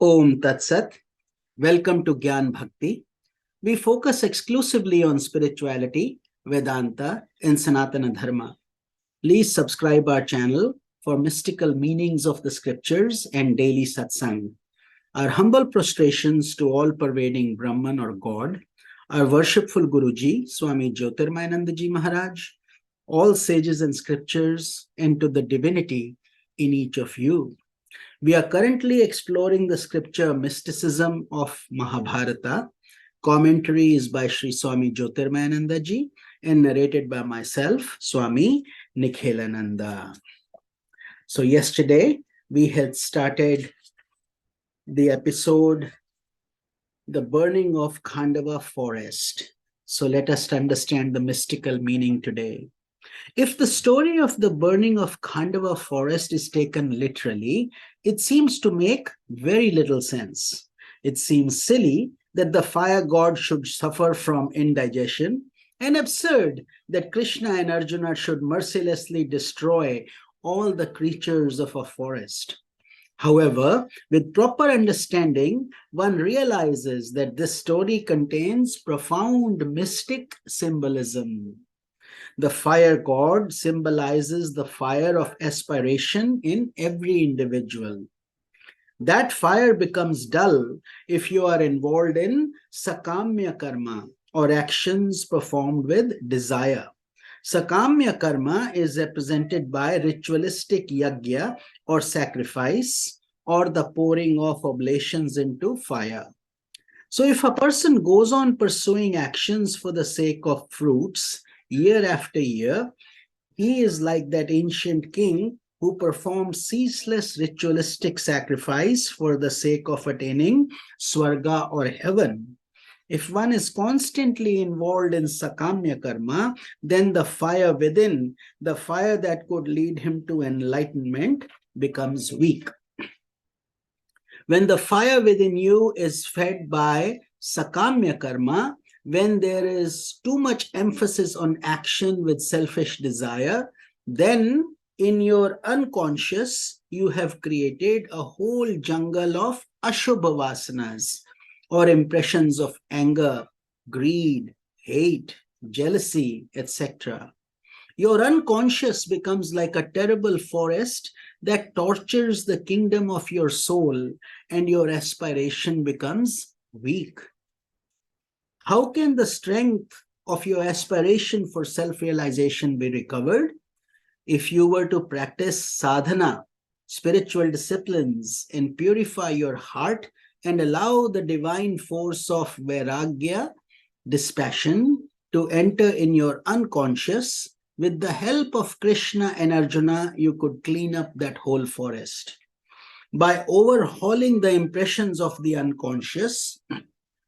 Om Tat Sat. Welcome to Gyan Bhakti. We focus exclusively on spirituality, Vedanta, and Sanatana Dharma. Please subscribe our channel for mystical meanings of the scriptures and daily satsang. Our humble prostrations to all pervading Brahman or God, our worshipful Guruji, Swami Jyotirmayananda Ji Maharaj, all sages and scriptures, and to the divinity in each of you. We are currently exploring the scripture Mysticism of Mahabharata. Commentary is by Sri Swami Jyotirmayananda Ji and narrated by myself, Swami Nikhilananda. So yesterday we had started the episode, The Burning of Khandava Forest. So let us understand the mystical meaning today. If the story of the burning of Khandava forest is taken literally, it seems to make very little sense. It seems silly that the fire god should suffer from indigestion, and absurd that Krishna and Arjuna should mercilessly destroy all the creatures of a forest. However, with proper understanding, one realizes that this story contains profound mystic symbolism. The fire god symbolizes the fire of aspiration in every individual. That fire becomes dull if you are involved in sakamya karma, or actions performed with desire. Sakamya karma is represented by ritualistic yajna or sacrifice, or the pouring of oblations into fire. So if a person goes on pursuing actions for the sake of fruits, year after year, he is like that ancient king who performed ceaseless ritualistic sacrifice for the sake of attaining swarga or heaven. If one is constantly involved in sakamya karma, then the fire within, the fire that could lead him to enlightenment, becomes weak. When the fire within you is fed by sakamya karma, when there is too much emphasis on action with selfish desire, then in your unconscious, you have created a whole jungle of ashubha vasanas, or impressions of anger, greed, hate, jealousy, etc. Your unconscious becomes like a terrible forest that tortures the kingdom of your soul, and your aspiration becomes weak. How can the strength of your aspiration for self-realization be recovered? If you were to practice sadhana, spiritual disciplines, and purify your heart and allow the divine force of vairagya, dispassion, to enter in your unconscious, with the help of Krishna and Arjuna, you could clean up that whole forest. By overhauling the impressions of the unconscious,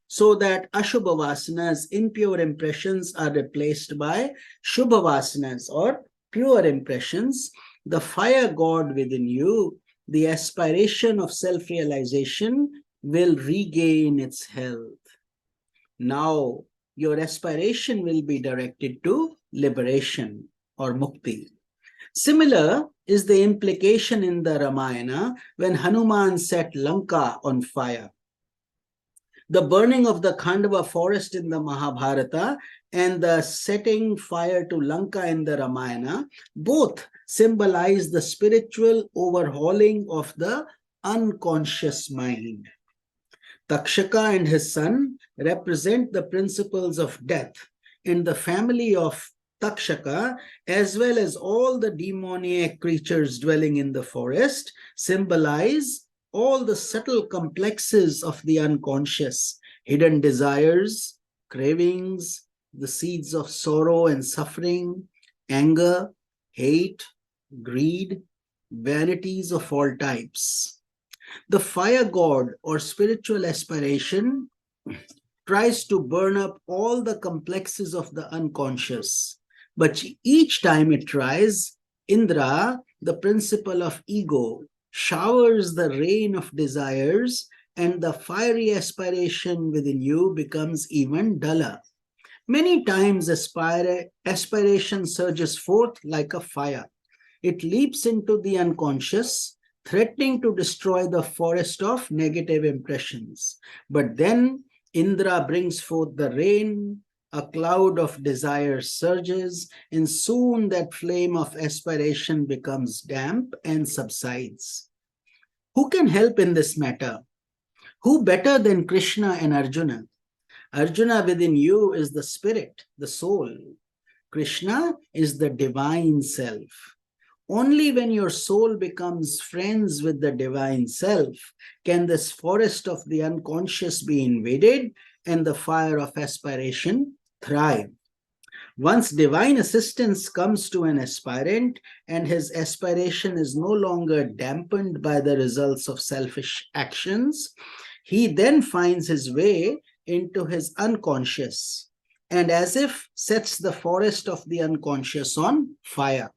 so that ashubha vasanas, impure impressions, are replaced by shubha vasanas, or pure impressions, the fire god within you, the aspiration of self-realization, will regain its health. Now, your aspiration will be directed to liberation, or mukti. Similar is the implication in the Ramayana when Hanuman set Lanka on fire. The burning of the Khandava forest in the Mahabharata and the setting fire to Lanka in the Ramayana both symbolize the spiritual overhauling of the unconscious mind. Takshaka and his son represent the principles of death, and the family of Takshaka, as well as all the demoniac creatures dwelling in the forest, symbolize all the subtle complexes of the unconscious, hidden desires, cravings, the seeds of sorrow and suffering, anger, hate, greed, vanities of all types. The fire god, or spiritual aspiration, tries to burn up all the complexes of the unconscious. But each time it tries, Indra, the principle of ego, showers the rain of desires, and the fiery aspiration within you becomes even duller. Many times aspiration surges forth like a fire. It leaps into the unconscious, threatening to destroy the forest of negative impressions. But then Indra brings forth the rain, a cloud of desire surges, and soon that flame of aspiration becomes damp and subsides. Who can help in this matter? Who better than Krishna and Arjuna? Arjuna, within you is the spirit, the soul. Krishna is the divine self. Only when your soul becomes friends with the divine self can this forest of the unconscious be invaded and the fire of aspiration thrive. Once divine assistance comes to an aspirant and his aspiration is no longer dampened by the results of selfish actions, he then finds his way into his unconscious and as if sets the forest of the unconscious on fire.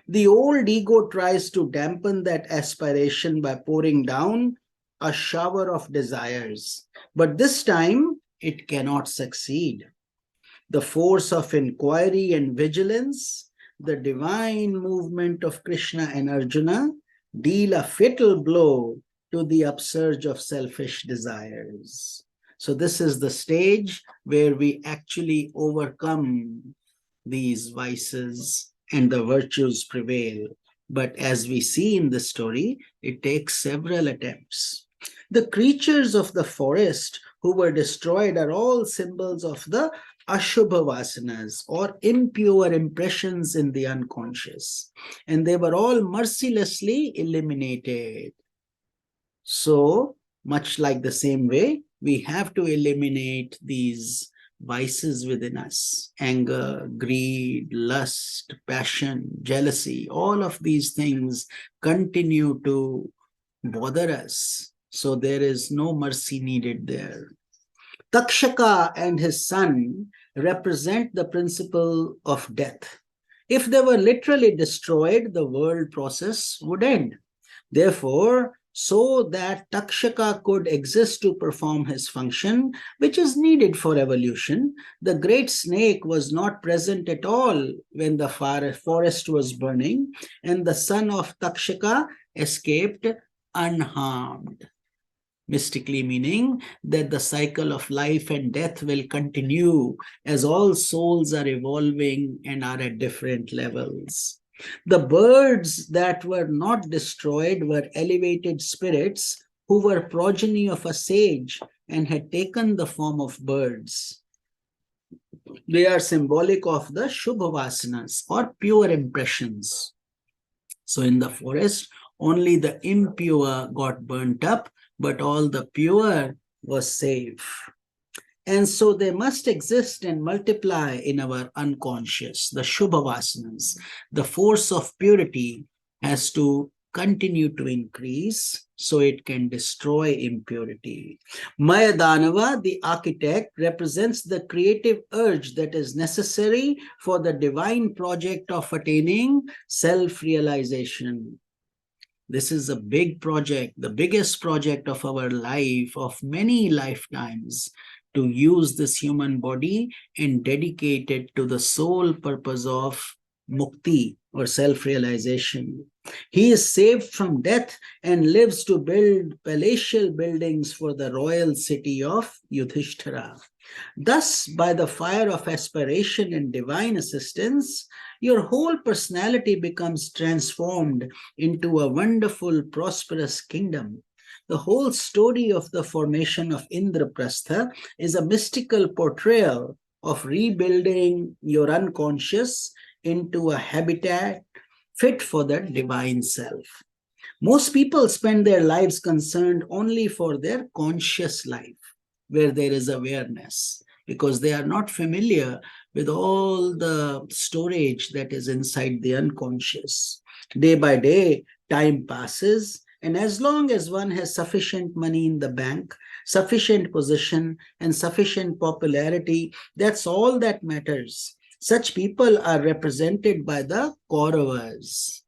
The old ego tries to dampen that aspiration by pouring down a shower of desires, but this time it cannot succeed. The force of inquiry and vigilance, the divine movement of Krishna and Arjuna, deal a fatal blow to the upsurge of selfish desires. So this is the stage where we actually overcome these vices and the virtues prevail. But as we see in the story, it takes several attempts. The creatures of the forest who were destroyed are all symbols of the Ashubha Vasanas or impure impressions in the unconscious. And they were all mercilessly eliminated. So, much like the same way, we have to eliminate these vices within us: anger, greed, lust, passion, jealousy. All of these things continue to bother us. So there is no mercy needed there. Takshaka and his son represent the principle of death. If they were literally destroyed, the world process would end. Therefore, so that Takshaka could exist to perform his function, which is needed for evolution, the great snake was not present at all when the forest was burning, and the son of Takshaka escaped unharmed. Mystically meaning that the cycle of life and death will continue as all souls are evolving and are at different levels. The birds that were not destroyed were elevated spirits who were progeny of a sage and had taken the form of birds. They are symbolic of the Shubha Vasanas or pure impressions. So in the forest, only the impure got burnt up, but all the pure was safe. And so they must exist and multiply in our unconscious, the Shubha Vasanas. The force of purity has to continue to increase so it can destroy impurity. Mayadanava, the architect, represents the creative urge that is necessary for the divine project of attaining self-realization. This is a big project, the biggest project of our life, of many lifetimes, to use this human body and dedicate it to the sole purpose of mukti or self-realization. He is saved from death and lives to build palatial buildings for the royal city of Yudhishthira. Thus, by the fire of aspiration and divine assistance, your whole personality becomes transformed into a wonderful, prosperous kingdom. The whole story of the formation of Indraprastha is a mystical portrayal of rebuilding your unconscious into a habitat fit for the divine self. Most people spend their lives concerned only for their conscious life, where there is awareness, because they are not familiar with all the storage that is inside the unconscious. Day by day, time passes, and as long as one has sufficient money in the bank, sufficient position, and sufficient popularity, that's all that matters. Such people are represented by the Kauravas,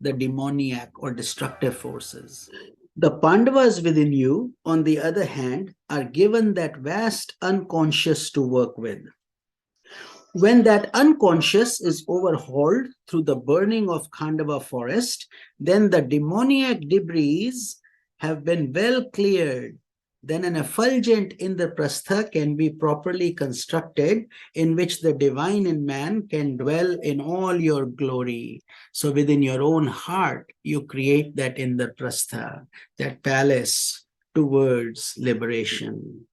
the demoniac or destructive forces. The Pandavas within you, on the other hand, are given that vast unconscious to work with. When that unconscious is overhauled through the burning of Khandava forest, then the demoniac debris have been well cleared. Then an effulgent Indraprastha can be properly constructed, in which the divine in man can dwell in all your glory. So within your own heart, you create that Indraprastha, that palace towards liberation.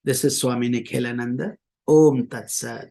This is Swami Nikhilananda. Om Tat Sat.